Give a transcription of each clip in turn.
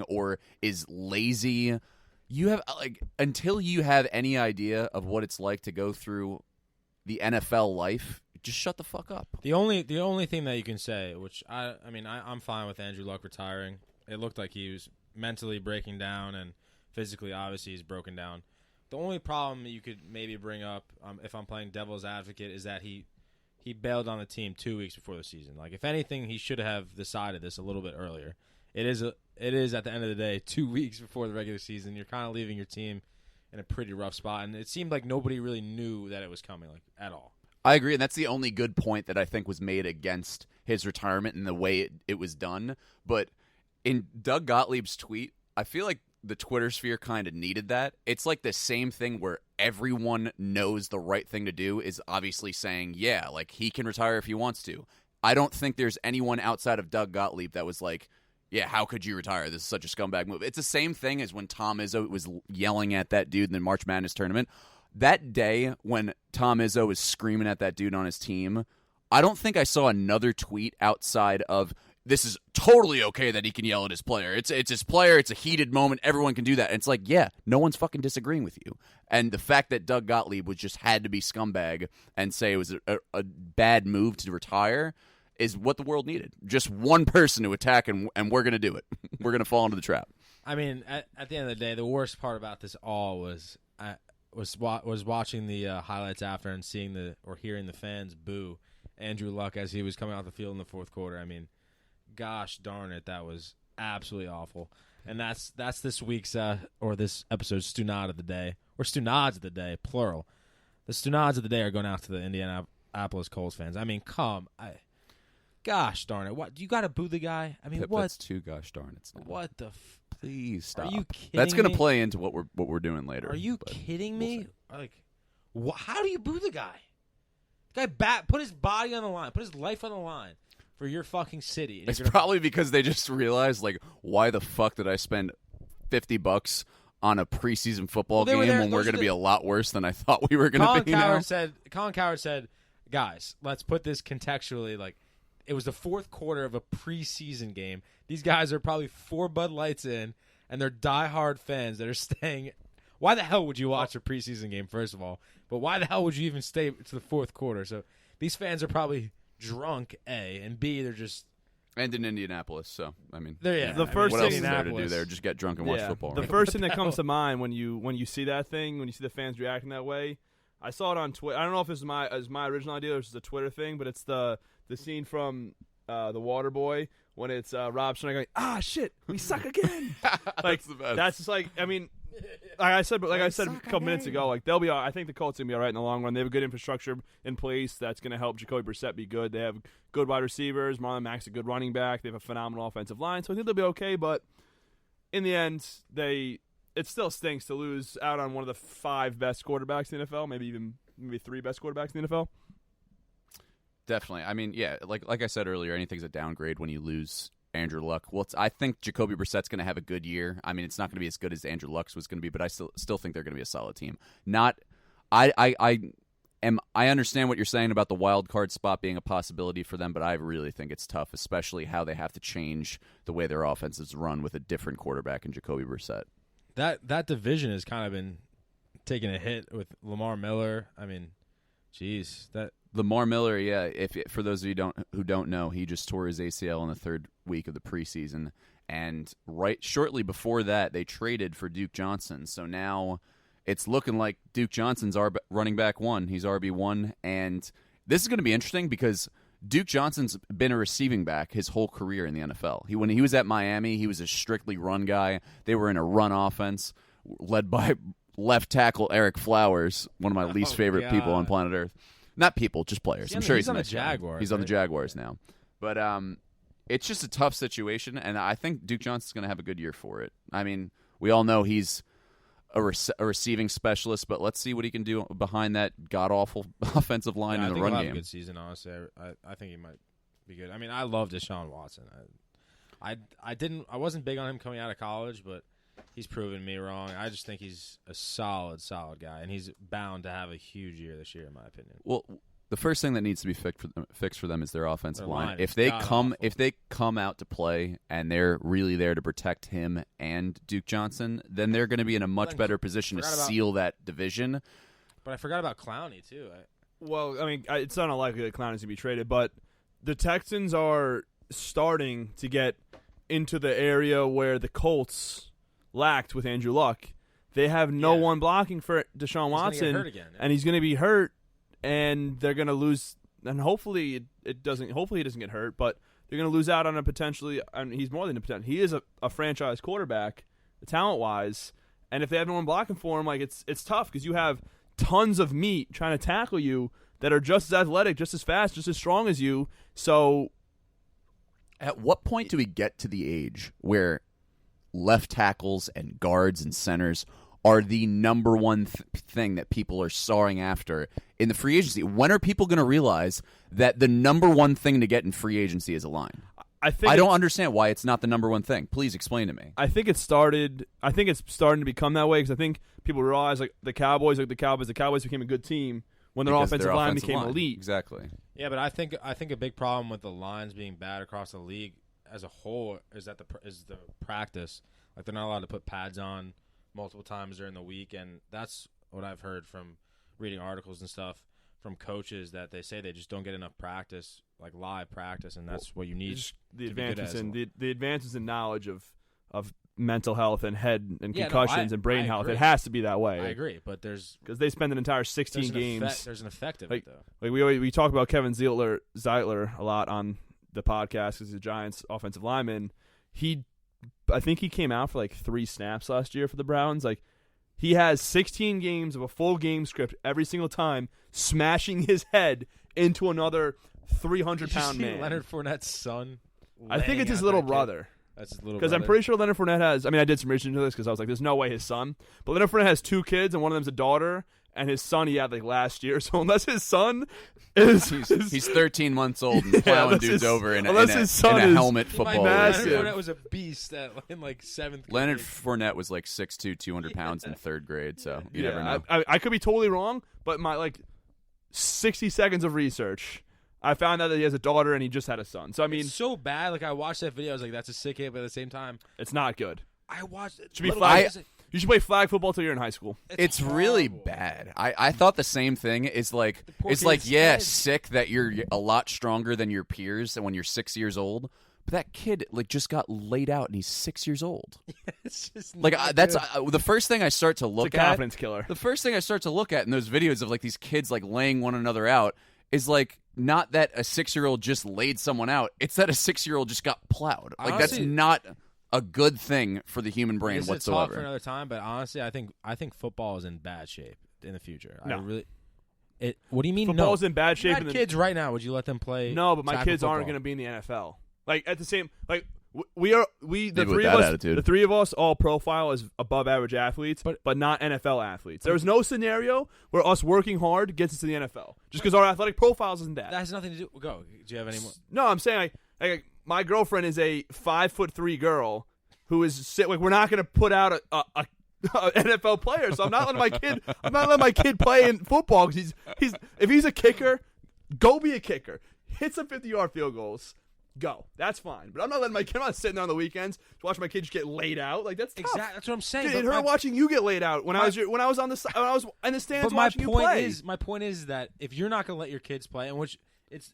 or is lazy. You have until you have any idea of what it's like to go through the NFL life, just shut the fuck up. The only thing that you can say, which I'm fine with Andrew Luck retiring. It looked like he was mentally breaking down, and physically, obviously, he's broken down. The only problem you could maybe bring up, if I'm playing devil's advocate, is that he bailed on the team 2 weeks before the season. Like, if anything, he should have decided this a little bit earlier. It is at the end of the day 2 weeks before the regular season. You're kind of leaving your team in a pretty rough spot, and it seemed like nobody really knew that it was coming, like, at all. I agree, and that's the only good point that I think was made against his retirement and the way it was done. But in Doug Gottlieb's tweet, I feel like the Twitter sphere kind of needed that. It's like the same thing where everyone knows the right thing to do is obviously saying, yeah, like, he can retire if he wants to. I don't think there's anyone outside of Doug Gottlieb that was like, yeah, how could you retire? This is such a scumbag move. It's the same thing as when Tom Izzo was yelling at that dude in the March Madness tournament. That day when Tom Izzo was screaming at that dude on his team, I don't think I saw another tweet outside of, this is totally okay that he can yell at his player. It's his player. It's a heated moment. Everyone can do that. And it's like, yeah, no one's fucking disagreeing with you. And the fact that Doug Gottlieb was just had to be scumbag and say it was a bad move to retire is what the world needed. Just one person to attack, and we're going to do it. We're going to fall into the trap. I mean, at the end of the day, the worst part about this all was watching the highlights after and hearing the fans boo Andrew Luck as he was coming out the field in the fourth quarter. I mean, gosh darn it, that was absolutely awful. And that's this week's or this episode's Stunads of the day, or Stunads of the day, plural. The Stunads of the day are going out to the Indianapolis Colts fans. I mean, gosh darn it! What, you got to boo the guy? I mean, Pip, what? That's too gosh darn it. What the? Please stop. Are you kidding That's going me? to play into what we're doing later. Are you kidding me? Like, how do you boo the guy? The guy put his body on the line, put his life on the line for your fucking city. It's probably because they just realized, like, why the fuck did I spend $50 on a preseason football game when we're going to be a lot worse than I thought we were going to be? Colin Cowherd said, guys, let's put this contextually. Like, it was the fourth quarter of a preseason game. These guys are probably 4 Bud Lights in, and they're diehard fans that are staying. Why the hell would you watch a preseason game, first of all? But why the hell would you even stay to the fourth quarter? So these fans are probably drunk, A, and B, they're just... And in Indianapolis, so, I mean... The first what thing else is there to do there? Just get drunk and watch football. The right? first thing that comes to mind when you see that thing, when you see the fans reacting that way, I saw it on Twitter. I don't know if it's my original idea or it's a Twitter thing, but it's the scene from The Waterboy when it's Rob Schneider going, shit, we suck again. That's the best. That's just like, I mean, like I said a couple minutes ago, like they'll be. I think the Colts will be all right in the long run. They have a good infrastructure in place that's going to help Jacoby Brissett be good. They have good wide receivers. Marlon Mack's a good running back. They have a phenomenal offensive line, so I think they'll be okay. But in the end, it still stinks to lose out on one of the 5 best quarterbacks in the NFL, maybe 3 best quarterbacks in the NFL. Definitely. I mean, yeah, like I said earlier, anything's a downgrade when you lose Andrew Luck. Well, I think Jacoby Brissett's going to have a good year. I mean, it's not going to be as good as Andrew Luck's was going to be, but I still think they're going to be a solid team. I understand what you're saying about the wild card spot being a possibility for them, but I really think it's tough, especially how they have to change the way their offense is run with a different quarterback in Jacoby Brissett. That division has kind of been taking a hit with Lamar Miller. I mean, geez, that Lamar Miller, yeah. For those of you who don't know, he just tore his ACL in the 3rd week of the preseason, and shortly before that, they traded for Duke Johnson. So now it's looking like Duke Johnson's our running back 1. He's RB1, and this is going to be interesting because Duke Johnson's been a receiving back his whole career in the NFL. When he was at Miami, he was a strictly run guy. They were in a run offense led by left tackle Eric Flowers, one of my least favorite people on planet Earth. Not people, just players. I'm sure he's on the Jaguars. He's on the Jaguars now. But it's just a tough situation, and I think Duke Johnson's going to have a good year for it. I mean, we all know he's a receiving specialist, but let's see what he can do behind that god-awful offensive line in the run game. I think he'll have a good season, honestly. I think he might be good. I mean, I love Deshaun Watson. I wasn't big on him coming out of college, but he's proven me wrong. I just think he's a solid guy, and he's bound to have a huge year this year, in my opinion. Well, The first thing that needs to be fixed for them is their offensive Their line. line If is they god-awful. come out to play and they're really there to protect him and Duke Johnson, then they're going to be in a much better position to seal that division. But I forgot about Clowney too. Well, I mean, it's not unlikely that Clowney's going to be traded, but the Texans are starting to get into the area where the Colts lacked with Andrew Luck. They have no one blocking for Deshaun Watson, get hurt again, and he's going to be hurt, and they're going to lose. And hopefully it doesn't. Hopefully he doesn't get hurt, but they're going to lose out on a potentially. I mean, he's more than a potential. He is a franchise quarterback, talent wise, and if they have no one blocking for him, like it's tough because you have tons of meat trying to tackle you that are just as athletic, just as fast, just as strong as you. So, at what point do we get to the age where left tackles and guards and centers are the number one thing that people are soaring after in the free agency? When are people going to realize that the number one thing to get in free agency is a line? I don't understand why it's not the number one thing. Please explain to me. I think it's starting to become that way because I think people realize the Cowboys became a good team when their offensive line became elite. Exactly. Yeah, but I think a big problem with the lines being bad across the league as a whole is that the practice. Like they're not allowed to put pads on multiple times during the week, and that's what I've heard from reading articles and stuff from coaches that they say they just don't get enough practice, like live practice, and that's what you need. The advances in knowledge of mental health and head and concussions and brain health. It has to be that way. I agree, but because they spend an entire 16 games. There's an effect of it though. Like we talk about Kevin Zeitler a lot on the podcast because he's a Giants offensive lineman. I think he came out for like 3 snaps last year for the Browns. Like he has 16 games of a full game script every single time, smashing his head into another 300-pound man. Leonard Fournette's son. I think it's his little brother. That's his little brother. Because I'm pretty sure Leonard Fournette has. I mean, I did some research into this because I was like, "There's no way his son." But Leonard Fournette has 2 kids, and one of them's a daughter. And his son he had like last year. So unless his son is he's 13 months old and plowing dudes over in a helmet football. Leonard Fournette was a beast in like 7th grade. Leonard Fournette was like 6'2", 200 pounds in 3rd grade. So you never know. I could be totally wrong, but my 60 seconds of research, I found out that he has a daughter and he just had a son. So I mean, it's so bad. Like I watched that video, I was like, "That's a sick hit," but at the same time, it's not good. I watched it. Should be flag. You should play flag football till you're in high school. It's really bad. I thought the same thing. Sick that you're a lot stronger than your peers when you're 6 years old. But that kid just got laid out and he's 6 years old. It's just that's the first thing I start to look at. It's a confidence killer. The first thing I start to look at in those videos of these kids laying one another out is not that a 6-year-old just laid someone out. It's that a 6-year-old just got plowed. Honestly, that's not a good thing for the human brain whatsoever. This is talk for another time, but honestly, I think football is in bad shape in the future. No. What do you mean? Football's no? in bad shape. You had kids right now. Would you let them play? No, but my kids aren't going to be in the NFL. At the same the three of us all profile as above average athletes, but not NFL athletes. There's no scenario where us working hard gets us to the NFL just because our athletic profiles isn't that. That has nothing to do. Go. Do you have any more? No, I'm saying my girlfriend is a 5'3" girl who is we're not going to put out a NFL player, so I'm not letting my kid play in football because if he's a kicker, go be a kicker, hit some 50-yard field goals, go. That's fine. But I'm not letting my kid. I'm not sitting there on the weekends to watch my kid just get laid out. That's tough. Exactly. That's what I'm saying. Dude, watching you get laid out when I was in the stands watching you play. My point is that if you're not going to let your kids play, and which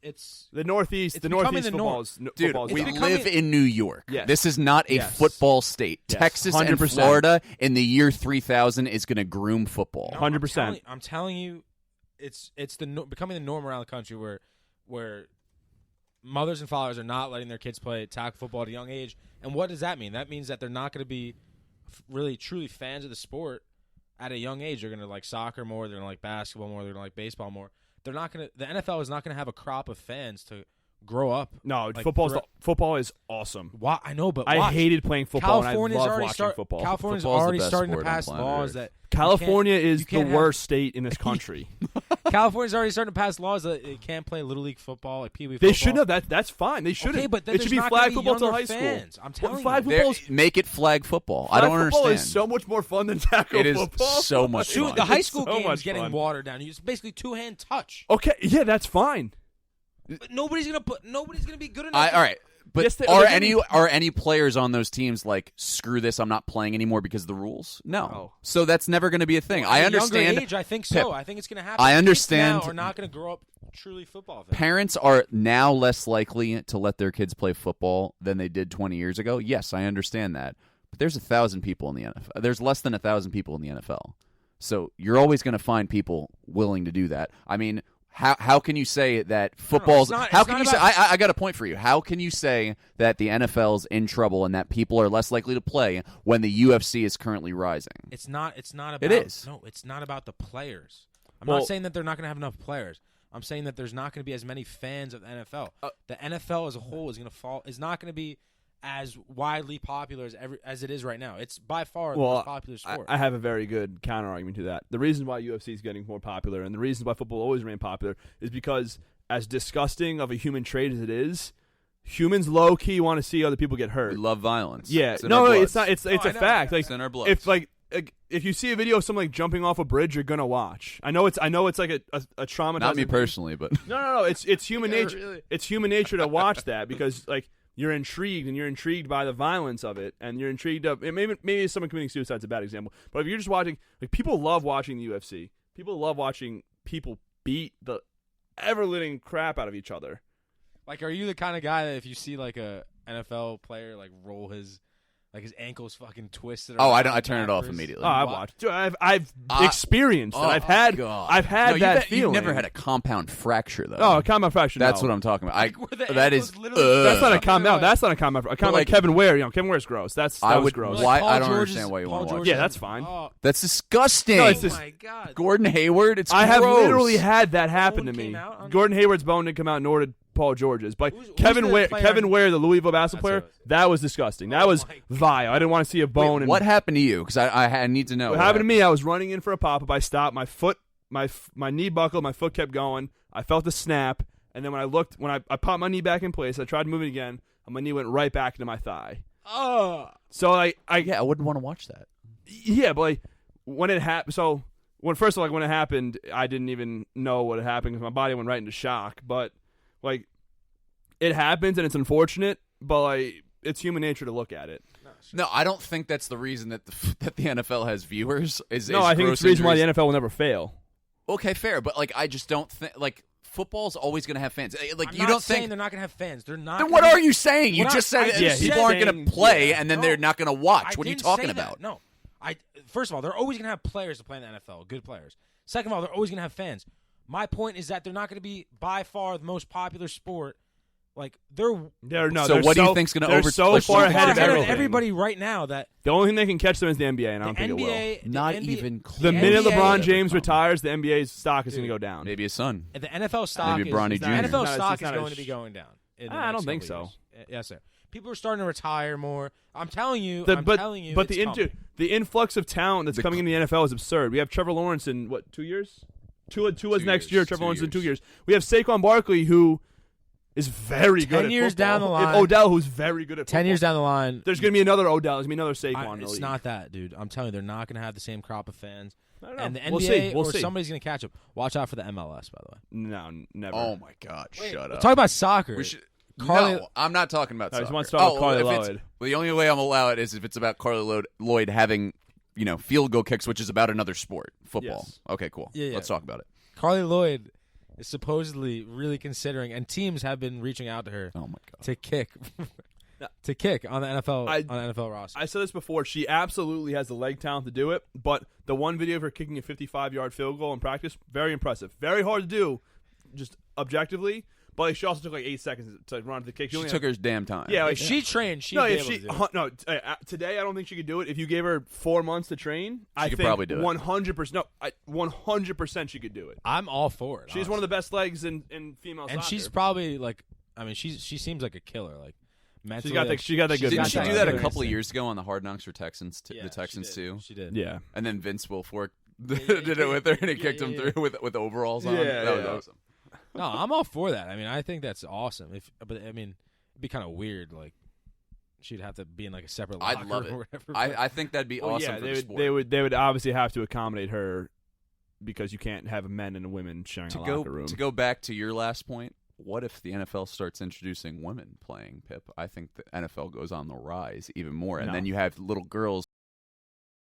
it's the Northeast. The Northeast footballs. Dude, we live in New York. Yes. This is not a football state. Yes. Texas 100%. and Florida in the year 3000 is going to groom football. 100%. I'm telling you, it's becoming the norm around the country where mothers and fathers are not letting their kids play tackle football at a young age. And what does that mean? That means that they're not going to be really truly fans of the sport at a young age. They're going to like soccer more. They're going to like basketball more. They're going to like baseball more. They're not going to. The NFL is not going to have a crop of fans to grow up. No, Like, football is awesome. Why? I know, but I watch. hated playing football, California's and I love already watching football. California's Football's the already best starting to sport on pass planet laws Earth. that California is you the can't worst state in this country. California's already starting to pass laws that it can't play Little League football, like Pee Wee football. They shouldn't have. That's fine. They shouldn't. Okay, but then it should be there's not flag gonna be football till younger high school. fans. I'm telling flag you. football's Make it flag football. flag I don't football understand. is so much more fun than tackle It is football. so much Dude, fun. the high It's school so game is much getting fun. watered down. It's basically two-hand touch. Okay, yeah, that's fine. But nobody's gonna be good enough. All right. But Yes, are any players on those teams like, screw this, I'm not playing anymore because of the rules? No. So that's never going to be a thing. I At a understand. younger age, I think so. Pip, I think it's going to happen. I understand. Kids now are not going to grow up truly football fans. Parents are now less likely to let their kids play football than they did 20 years ago. Yes, I understand that. But there's 1,000 people in the NFL. There's less than 1,000 people in the NFL. So you're always going to find people willing to do that. I mean, how can you say that football's? How can you say? I got a point for you. How can you say that the NFL's in trouble and that people are less likely to play when the UFC is currently rising? It's not about. It is. No, it's not about the players. I'm Well- not saying that they're not going to have enough players. I'm saying that there's not going to be as many fans of the NFL. The NFL as a whole is going to fall. Is not going to be as widely popular as it is right now. It's by far the most popular sport. I have a very good counter argument to that. The reason why UFC is getting more popular and the reason why football always remain popular is because, as disgusting of a human trait as it is, humans low key want to see other people get hurt. We love violence. Yeah, it's in no, our it's bloods. not. It's a fact. Like It's in our bloods. if you see a video of someone like jumping off a bridge, you're gonna watch. I know it's like a traumatizing. Not me personally, but No. It's human Yeah, nature. really. It's human nature to watch that because like. You're intrigued by the violence of it, and you're intrigued of maybe someone committing suicide is a bad example. But if you're just watching, like people love watching the UFC. People love watching people beat the ever-living crap out of each other. Like, are you the kind of guy that if you see like a NFL player like roll his ankles fucking twisted? I around turn it off backwards? immediately. Oh, I've watched. Dude, I've experienced it. I've had God. that No, feeling. You've never had a compound fracture though. Oh, a compound fracture. That's no. what I'm talking about. Like, where the That ankles is. literally- That's not a Ugh. compound. That's not a compound. A compound like Kevin Ware. Kevin Ware's gross. That was gross. Why? Paul I don't George's- understand why you Paul want to watch. George's- Yeah, that's fine. Oh, That's disgusting. No, it's oh just- my god. Gordon Hayward. It's I have gross. literally had that happen to bone me. came out on- Gordon Hayward's bone didn't come out, nor did Paul George's. But Who's Kevin the Ware, player Kevin on- Ware, the Louisville basketball That's player, what that was disgusting. That was my God. vile. I didn't want to see a bone. Wait, what happened to you? Because I need to know. What happened to me? I was running in for a pop-up. I stopped. My foot, my knee buckled. My foot kept going. I felt the snap, and then when I popped my knee back in place, I tried moving again, and my knee went right back into my thigh. Oh. So I wouldn't want to watch that. yeah, but like when it happened, first of all, like when it happened, I didn't even know what had happened because my body went right into shock. But like, it happens and it's unfortunate, but like it's human nature to look at it. No, I don't think that's the reason that the NFL has viewers. I think it's the reason why the NFL will never fail. Okay, fair, but like I just don't think like football's always going to have fans. Like I'm you not don't saying think. they're not going to have fans. They're not. Then gonna what be- are you saying? You What just I said just people said- aren't going to play, yeah, and then no. they're not going to watch. I What are you didn't talking say that. about? No, first of all, they're always going to have players to play in the NFL, good players. Second of all, they're always going to have fans. My point is that they're not going to be by far the most popular sport. Like So what do you think's going to They're over? so like, far what do you ahead think's of gonna everything. everybody right now that The only thing that can catch them is the NBA, and I don't the think it will. NBA, Not the NBA even close. The minute NBA LeBron James retires, the NBA's stock is going to go down. Maybe a son. The NFL stock Maybe is Bronny the Jr. NFL It's stock is not a going to be going down. In the I next don't think couple so. years. Yes, sir. People are starting to retire more. I'm telling you. But it's coming. the influx of talent that's coming in the NFL is absurd. We have Trevor Lawrence in what 2 years? Two was next year. Trevor Lawrence in 2 years. We have Saquon Barkley who is very good. 10 at years football. down the We have line- Odell who's very good at 10 football. years down the line, There's going to be another Odell. There's going to be another Saquon. in the it's league. not that, dude. I'm telling you, they're not going to have the same crop of fans. I don't know. And the NBA We'll see. We'll or see. somebody's going to catch up. Watch out for the MLS, by the way. No, never. Oh my God! Shut up. Talk about soccer. We should. Carly- No, I'm not talking about I just soccer. want to talk about Carly if it's- Lloyd. Well, the only way I'm allowed is if it's about Carly Lloyd having, field goal kicks, which is about another sport, football. Yes. Okay, cool. Yeah. Let's talk about it. Carly Lloyd is supposedly really considering, and teams have been reaching out to her Oh my God. to kick, on the NFL roster. I said this before. She absolutely has the leg talent to do it, but the one video of her kicking a 55-yard field goal in practice, very impressive. Very hard to do, just objectively. But she also took like 8 seconds to run to the kick. She took her damn time. Yeah, If she trained, she'd no, be if able she to do it. today I don't think she could do it. If you gave her 4 months to train, I could think probably do it. 100%. No, 100% she could do it. I'm all for it. She's one of the best legs in female and soccer. she's probably like I mean, she seems like a killer. Like mentally, She got that good. Didn't she mental do that a attitude. couple of years ago on the Hard Knocks for Texans? Yeah, The Texans she did. too. She did. Yeah. And then Vince Wilfork yeah, did it with her, and he yeah, kicked him yeah. through with overalls on. Yeah, That was yeah. awesome. No, I'm all for that. I mean, I think that's awesome. But I mean, it'd be kind of weird. Like she'd have to be in like a separate locker I'd love it. or whatever. I think that'd be Well, awesome yeah, for the sport. they would obviously have to accommodate her because you can't have men and women sharing a locker room. To go back to your last point, what if the NFL starts introducing women playing, Pip? I think the NFL goes on the rise even more, and No. then you have little girls